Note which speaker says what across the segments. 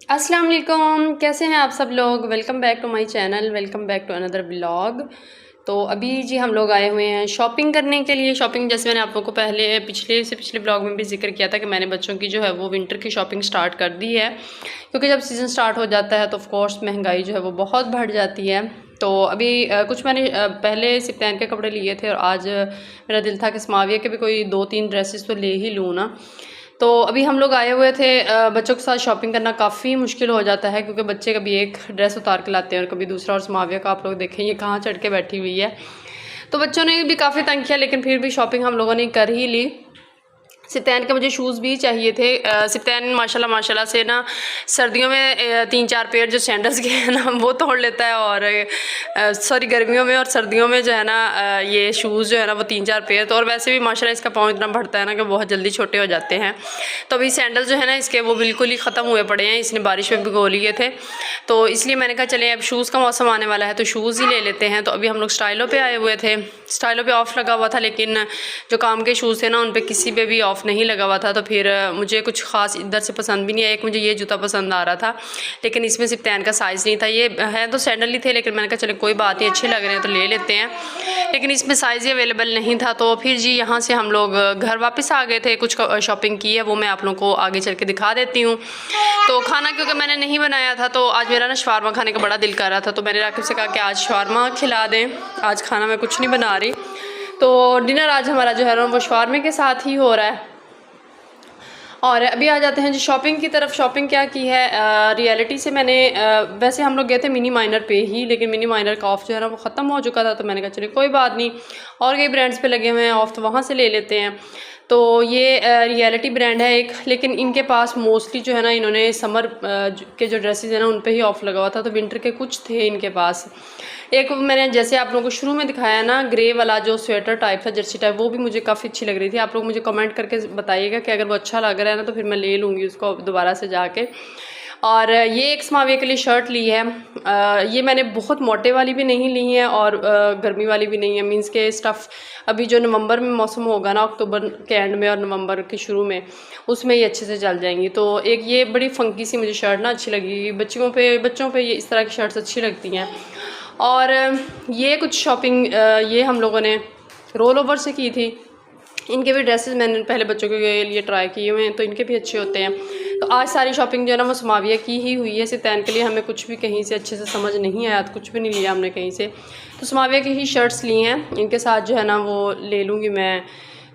Speaker 1: अस्सलाम वालेकुम, कैसे हैं आप सब लोग। Welcome back to my channel, welcome back to another blog. तो अभी जी हम लोग आए हुए हैं शॉपिंग करने के लिए। शॉपिंग जैसे मैंने आप लोगों को पहले पिछले ब्लॉग में भी जिक्र किया था कि मैंने बच्चों की जो है वो विंटर की शॉपिंग स्टार्ट कर दी है, क्योंकि जब सीज़न स्टार्ट हो जाता है तो ऑफ कोर्स महंगाई जो है वो बहुत बढ़ जाती है। तो अभी कुछ मैंने पहले सिप्तैन के कपड़े लिए थे और आज मेरा दिल था कि स्माविया के भी कोई 2-3 ड्रेसेस तो ले ही लूँ ना। तो अभी हम लोग आए हुए थे। बच्चों के साथ शॉपिंग करना काफ़ी मुश्किल हो जाता है, क्योंकि बच्चे कभी एक ड्रेस उतार के लाते हैं और कभी दूसरा। और स्माविया का आप लोग देखें ये कहाँ चढ़ के बैठी हुई है। तो बच्चों ने भी काफ़ी तंग किया, लेकिन फिर भी शॉपिंग हम लोगों ने कर ही ली। सिप्तैन के मुझे शूज़ भी चाहिए थे। सिप्तैन माशाल्लाह से ना सर्दियों में 3-4 पेयर जो सैंडल्स के हैं ना वो तोड़ लेता है, और सॉरी गर्मियों में और सर्दियों में जो है ना ये शूज़ जो है ना वो 3-4 पेयर। तो और वैसे भी माशाल्लाह इसका पाँव इतना बढ़ता है ना कि बहुत जल्दी छोटे हो जाते हैं। तो अभी सैंडल जो है ना इसके वो बिल्कुल ही ख़त्म हुए पड़े हैं, इसने बारिश में भिगो लिए थे। तो इसलिए मैंने कहा चले अब शूज़ का मौसम आने वाला है तो शूज़ ही ले लेते हैं। तो अभी हम लोग स्टाइलो पे आए हुए थे। स्टाइलो पे ऑफ़ लगा हुआ था, लेकिन जो काम के शूज़ थे ना उन पे किसी पे भी ऑफ़ नहीं लगा हुआ था। तो फिर मुझे कुछ ख़ास इधर से पसंद भी नहीं आया। एक मुझे ये जूता पसंद आ रहा था, लेकिन इसमें सिप्तैन का साइज़ नहीं था। ये है तो सैंडल ही थे, लेकिन मैंने कहा चलो कोई बात नहीं, अच्छे लग रहे हैं तो ले लेते हैं, लेकिन इसमें साइज़ ही अवेलेबल नहीं था। तो फिर जी यहाँ से हम लोग घर वापस आ गए थे। कुछ शॉपिंग की है वो मैं आप लोगों को आगे चल के दिखा देती हूँ। तो खाना क्योंकि मैंने नहीं बनाया था तो आज मेरा ना शवारमा खाने का बड़ा दिल कर रहा था, तो मैंने राकिब से कहा कि आज शवारमा खिला दें, आज खाना मैं कुछ नहीं बना रही। तो डिनर आज हमारा जो है ना वो शवारमे के साथ ही हो रहा है। और अभी आ जाते हैं जी शॉपिंग की तरफ। शॉपिंग क्या की है, रियलिटी से मैंने वैसे हम लोग गए थे मिनी माइनर पे ही, लेकिन मिनी माइनर का ऑफ़ जो है ना वो ख़त्म हो चुका था। तो मैंने कहा चलिए कोई बात नहीं, और कई ब्रांड्स पे लगे हुए हैं ऑफ़ तो वहाँ से ले लेते हैं। तो ये रियलिटी ब्रांड है एक, लेकिन इनके पास मोस्टली जो है ना इन्होंने समर के जो ड्रेसेस हैं ना उन पे ही ऑफ़ लगा हुआ था। तो विंटर के कुछ थे इनके पास। एक मैंने जैसे आप लोगों को शुरू में दिखाया ना ग्रे वाला जो स्वेटर टाइप था, जर्सी टाइप, वो भी मुझे काफ़ी अच्छी लग रही थी। आप लोग मुझे कमेंट करके बताइएगा कि अगर वो अच्छा लग रहा है ना तो फिर मैं ले लूँगी उसको दोबारा से जाके। और ये एक स्माविया के लिए शर्ट ली है। ये मैंने बहुत मोटे वाली भी नहीं ली है और गर्मी वाली भी नहीं है। मींस के स्टफ़ अभी जो नवंबर में मौसम होगा ना, अक्टूबर के एंड में और नवंबर के शुरू में, उसमें ये अच्छे से चल जाएंगी। तो एक ये बड़ी फंकी सी मुझे शर्ट ना अच्छी लगी। बच्चों पे ये इस तरह की शर्ट्स अच्छी लगती हैं। और ये कुछ शॉपिंग ये हम लोगों ने रोल ओवर से की थी। इनके भी ड्रेसेस मैंने पहले बच्चों के लिए ट्राई किए हुए हैं, तो इनके भी अच्छे होते हैं। तो आज सारी शॉपिंग जो है ना वो स्माविया की ही हुई है। सिप्तैन के लिए हमें कुछ भी कहीं से अच्छे से समझ नहीं आया, तो कुछ भी नहीं लिया हमने कहीं से। तो स्माविया की ही शर्ट्स ली हैं। इनके साथ जो है ना वो ले लूँगी मैं,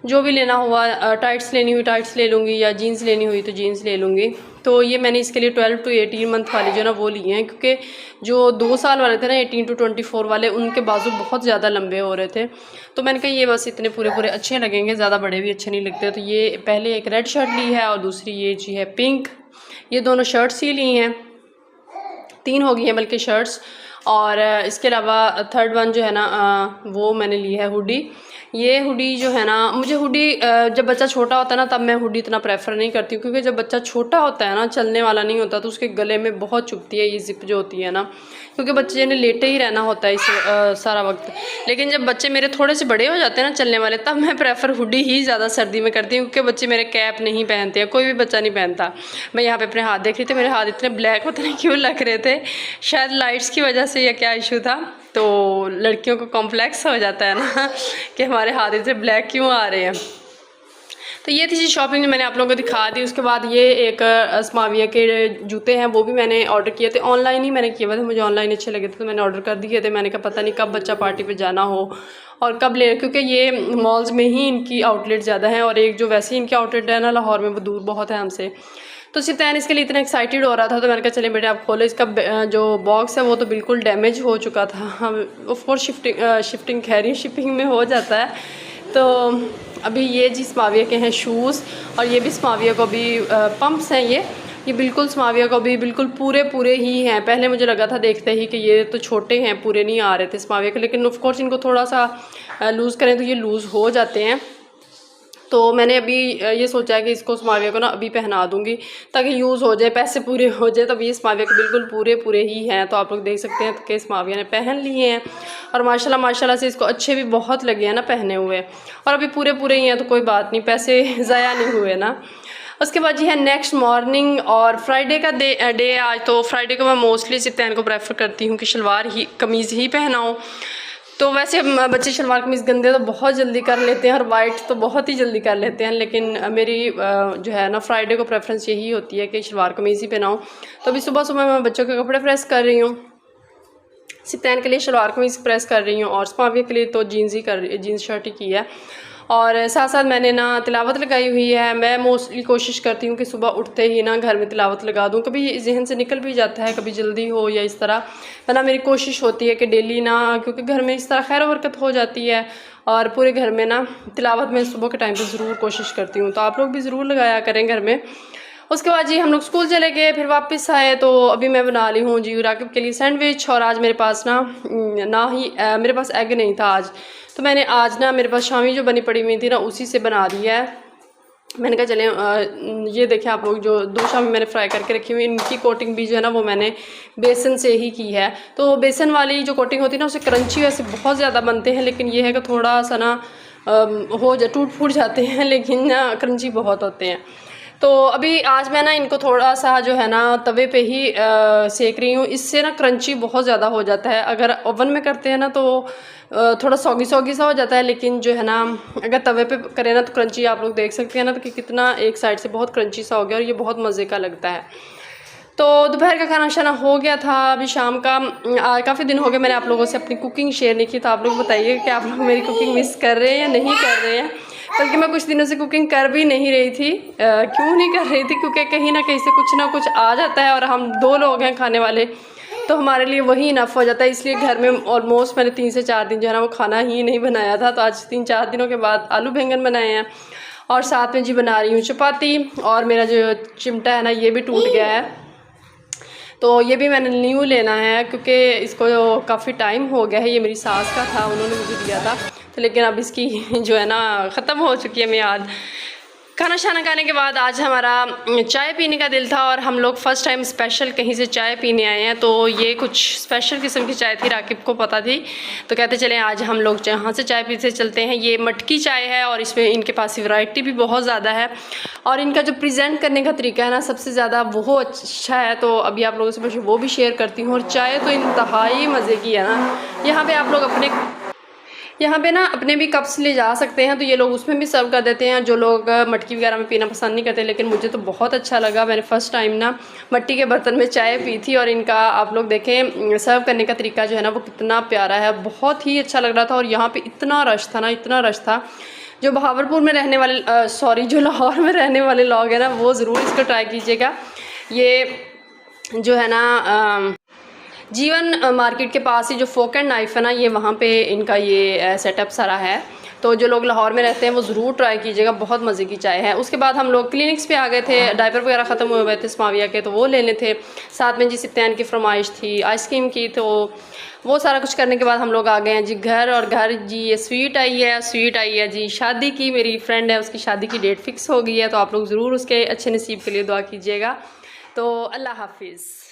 Speaker 1: जो भी लेना हुआ। टाइट्स लेनी हुई टाइट्स ले लूँगी, या जीन्स लेनी हुई तो जीन्स ले लूँगी। तो ये मैंने इसके लिए 12 to 18 मंथ वाली जो ना वो लिए हैं, क्योंकि जो 2 साल वाले थे ना 18 to 24 वाले, उनके बाजू बहुत ज़्यादा लंबे हो रहे थे। तो मैंने कहा ये बस इतने पूरे अच्छे लगेंगे, ज़्यादा बड़े भी अच्छे नहीं लगते। तो ये पहले एक रेड शर्ट ली है और दूसरी ये जी है पिंक। ये दोनों शर्ट्स ही ली हैं, 3 हो गई हैं बल्कि शर्ट्स। और इसके अलावा थर्ड वन जो है ना वो मैंने ली है हुडी। ये हुडी जो है ना, मुझे हुडी जब बच्चा छोटा होता है ना तब मैं हुडी इतना प्रेफर नहीं करती हूँ, क्योंकि जब बच्चा छोटा होता है ना, चलने वाला नहीं होता, तो उसके गले में बहुत चुभती है ये जिप जो होती है ना, क्योंकि बच्चे ने लेटे ही रहना होता है इस सारा वक्त। लेकिन जब बच्चे मेरे थोड़े से बड़े हो जाते हैं ना चलने वाले, तब मैं प्रेफर हुडी ही ज़्यादा सर्दी में करती हूँ, क्योंकि बच्चे मेरे कैप नहीं पहनते हैं, कोई भी बच्चा नहीं पहनता। मैं यहाँ पे अपने हाथ देख रही थी, मेरे हाथ इतने ब्लैक होते नहीं क्यों लग रहे थे, शायद लाइट्स की वजह से या क्या इशू था। तो लड़कियों को कॉम्प्लेक्स हो जाता है ना कि हमारे हाथ इतने ब्लैक क्यों आ रहे हैं। तो ये थी जी शॉपिंग मैंने आप लोगों को दिखा दी। उसके बाद ये एक स्माविया के जूते हैं, वो भी मैंने ऑर्डर किए थे, ऑनलाइन ही मैंने किए हुए थे, मुझे ऑनलाइन अच्छे लगे थे तो मैंने ऑर्डर कर दिए थे। मैंने कहा पता नहीं कब बच्चा पार्टी पे जाना हो और कब ले, क्योंकि ये मॉल्स में ही इनकी आउटलेट ज़्यादा हैं, और एक जो वैसे ही इनकी आउटलेट है ना लाहौर में, वो दूर बहुत है हमसे। तो सिप्तैन इसके लिए इतना एक्साइटेड हो रहा था, तो मैंने कहा चले बेटे आप खोलो। इसका जो बॉक्स है वो तो बिल्कुल डैमेज हो चुका था। हम ऑफकोर्स शिफ्टिंग खैर शिपिंग में हो जाता है। तो अभी ये जी स्माविया के हैं शूज़, और ये भी स्माविया को भी पम्प्स हैं। ये बिल्कुल स्माविया को भी बिल्कुल पूरे ही हैं। पहले मुझे लगा था देखते ही कि ये तो छोटे हैं, पूरे नहीं आ रहे थे स्माविया के, लेकिन ऑफ कोर्स इनको थोड़ा सा लूज़ करें तो ये लूज़ हो जाते हैं। तो मैंने अभी ये सोचा है कि इसको स्माविया को ना अभी पहना दूंगी ताकि यूज़ हो जाए, पैसे पूरे हो जाए। तो ये स्माविया के बिल्कुल पूरे ही हैं। तो आप लोग देख सकते हैं कि स्माविया ने पहन लिए हैं, और माशाल्लाह से इसको अच्छे भी बहुत लगे हैं ना पहने हुए, और अभी पूरे ही हैं तो कोई बात नहीं, पैसे ज़ाया नहीं हुए ना। उसके बाद जी है नेक्स्ट मॉर्निंग और फ्राइडे का डे आज। तो फ्राइडे को मैं मोस्टली सिप्तान को प्रेफर करती हूँ कि शलवार ही कमीज़ ही पहनाऊँ। तो वैसे बच्चे शलवार कमीज़ गंदे तो बहुत जल्दी कर लेते हैं और वाइट तो बहुत ही जल्दी कर लेते हैं, लेकिन मेरी जो है ना फ्राइडे को प्रेफरेंस यही होती है कि शलवार कमीज़ ही पहनाऊँ। तो अभी सुबह सुबह मैं बच्चों के कपड़े प्रेस कर रही हूँ। सिप्तान के लिए शलवार कमीज़ प्रेस कर रही हूँ और स्पाविया के लिए तो जीन्स शर्ट ही की है। और साथ साथ मैंने ना तिलावत लगाई हुई है। मैं मोस्टली कोशिश करती हूँ कि सुबह उठते ही ना घर में तिलावत लगा दूँ। कभी जहन से निकल भी जाता है, कभी जल्दी हो या इस तरह, वरना मेरी कोशिश होती है कि डेली ना, क्योंकि घर में इस तरह खैर बरकत हो जाती है और पूरे घर में ना तिलावत में सुबह के टाइम पर ज़रूर कोशिश करती हूँ। तो आप लोग भी ज़रूर लगाया करें घर में। उसके बाद जी हम लोग स्कूल चले गए, फिर वापस आए। तो अभी मैं बना ली हूँ जी राकिब के लिए सैंडविच। और आज मेरे पास मेरे पास एग नहीं था आज, तो मैंने आज ना मेरे पास शामी जो बनी पड़ी हुई थी ना उसी से बना दी है। मैंने कहा चलें ये देखें आप लोग, जो 2 शामी मैंने फ्राई करके रखी हुई, इनकी कोटिंग भी जो है ना वो मैंने बेसन से ही की है। तो बेसन वाली जो कोटिंग होती है ना, उसे क्रंची वैसे बहुत ज़्यादा बनते हैं, लेकिन ये है कि थोड़ा सा ना टूट फूट जाते हैं, लेकिन ना क्रंची बहुत होते हैं। तो अभी आज मैं ना इनको थोड़ा सा जो है ना तवे पे ही सेक रही हूँ। इससे ना क्रंची बहुत ज़्यादा हो जाता है। अगर ओवन में करते हैं ना तो थोड़ा सौगी सा हो जाता है, लेकिन जो है ना अगर तवे पे करें ना तो क्रंची आप लोग देख सकते हैं ना, तो कि कितना एक साइड से बहुत क्रंची सा हो गया और ये बहुत मज़े का लगता है। तो दोपहर का खाना शाना हो गया था। अभी शाम का काफ़ी दिन हो गए मैंने आप लोगों से अपनी कुकिंग शेयर नहीं की। तो आप लोग बताइए कि आप लोग मेरी कुकिंग मिस कर रहे हैं या नहीं कर रहे हैं। बल्कि मैं कुछ दिनों से कुकिंग कर भी नहीं रही थी। क्यों नहीं कर रही थी? क्योंकि कहीं ना कहीं से कुछ ना कुछ आ जाता है और हम 2 लोग हैं खाने वाले, तो हमारे लिए वही इनफ हो जाता है। इसलिए घर में ऑलमोस्ट मैंने 3 से 4 दिन जो है ना वो खाना ही नहीं बनाया था। तो आज 3-4 दिनों के बाद आलू बैंगन बनाए हैं और साथ में जी बना रही हूँ चपाती। और मेरा जो चिमटा है ना ये भी टूट गया है, तो ये भी मैंने न्यू लेना है क्योंकि इसको काफ़ी टाइम हो गया है। ये मेरी सास का था, उन्होंने मुझे दिया था, तो लेकिन अब इसकी जो है ना ख़त्म हो चुकी है मियाद। खाना शाना खाने के बाद आज हमारा चाय पीने का दिल था और हम लोग फ़र्स्ट टाइम स्पेशल कहीं से चाय पीने आए हैं। तो ये कुछ स्पेशल किस्म की चाय थी, राकिब को पता थी, तो कहते चलें आज हम लोग जहाँ से चाय पीते चलते हैं। ये मटकी चाय है और इसमें इनके पास वैरायटी भी बहुत ज़्यादा है और इनका जो प्रेजेंट करने का तरीका है ना सबसे ज़्यादा वो अच्छा है। तो अभी आप लोगों से वो भी शेयर करती हूँ। और चाय तो इंतहाई मज़े की है ना। यहाँ पर आप लोग यहाँ पे ना अपने भी कप्स ले जा सकते हैं, तो ये लोग उसमें भी सर्व कर देते हैं जो लोग मटकी वगैरह में पीना पसंद नहीं करते। लेकिन मुझे तो बहुत अच्छा लगा। मैंने फ़र्स्ट टाइम ना मट्टी के बर्तन में चाय पी थी और इनका आप लोग देखें सर्व करने का तरीका जो है ना वो कितना प्यारा है, बहुत ही अच्छा लग रहा था। और यहाँ पर इतना रश था ना, इतना रश था। जो बहावलपुर में रहने वाले जो लाहौर में रहने वाले लोग हैं ना वो ज़रूर इसको ट्राई कीजिएगा। ये जो है ना जीवन मार्केट के पास ही जो फोक एंड नाइफ़ है ना, ये वहाँ पे इनका ये सेटअप सारा है। तो जो लोग लाहौर में रहते हैं वो ज़रूर ट्राई कीजिएगा, बहुत मज़े की चाय है। उसके बाद हम लोग क्लिनिक्स पे आ गए थे, डायपर वगैरह ख़त्म हुए हुए थे स्माविया के, तो वो लेने थे। साथ में जी सिप्तान की फरमाइश थी आइसक्रीम की, तो वो सारा कुछ करने के बाद हम लोग आ गए हैं जी घर। और घर जी ये स्वीट आई है जी शादी की, मेरी फ्रेंड है उसकी शादी की डेट फिक्स हो गई है। तो आप लोग ज़रूर उसके अच्छे नसीब के लिए दुआ कीजिएगा। तो अल्लाह हाफिज़।